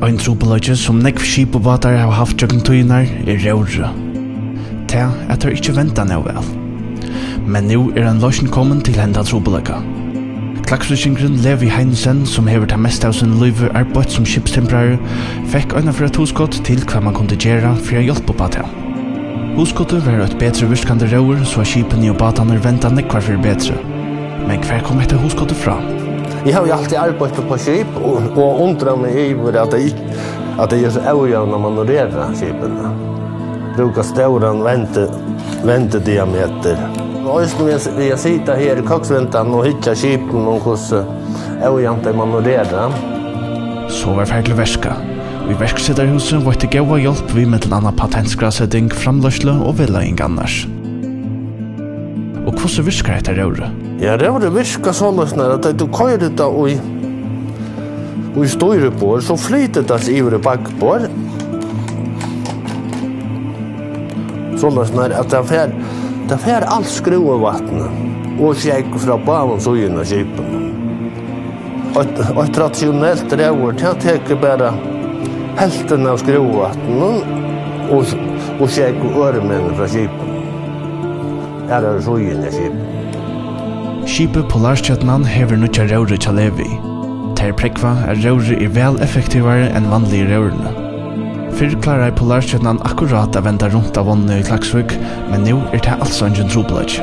Ein trupeløyge som nekv skip og båtar har haft jøkken tøynar røyre. Ta at det ikke venta nå vel. Men nå en løsning kommet til henda trupeløyga. Klaksrykkingren Levi Heinesen, som hever ta mest av sin løyve arbeid som skipstemperare, fikk øyne for et huskott til hva man kunne gjøre for å hjelpe på det. Huskottet var et bedre virkande røver, så skipene og båtene venta nekvar for bedre. Men hver kom etter huskottet fra? Jeg har jo alltid arbeidet på skip, og undret meg over at det er så øyne når man manøvrerer skipene. Bruker støren ventediameter. Og vi sitter her i koksventan og hittar skipen om hvordan øyne de manøvrerer. Så var ferdig verska. Og i verksitterhuset var det gode hjelp vi med til annen patentsgrasetting, framløsle og villæging annars. Og hvordan virker dette røret? Ja, røret virker sånn at du kører det og i styrebord, så flyter det seg i bakbord. Sånn at det fer alt skruevattnet og skjegg fra banens øyne av skipen. Og tradisjonelt røver, det teker bare helten av skruevattnet og skjegg og øremennene fra skipen. Her er så øyne av skipen. Skipet Polarstjøtnan hever nødja røyre til Levi. Ter prekva røyre vel effektivare enn vanlige røyrene. Fyrr klarar Polarstjøtnan akkurat å venda rundt av vannene i Klaksvik, men nå det altså ingen trobladje.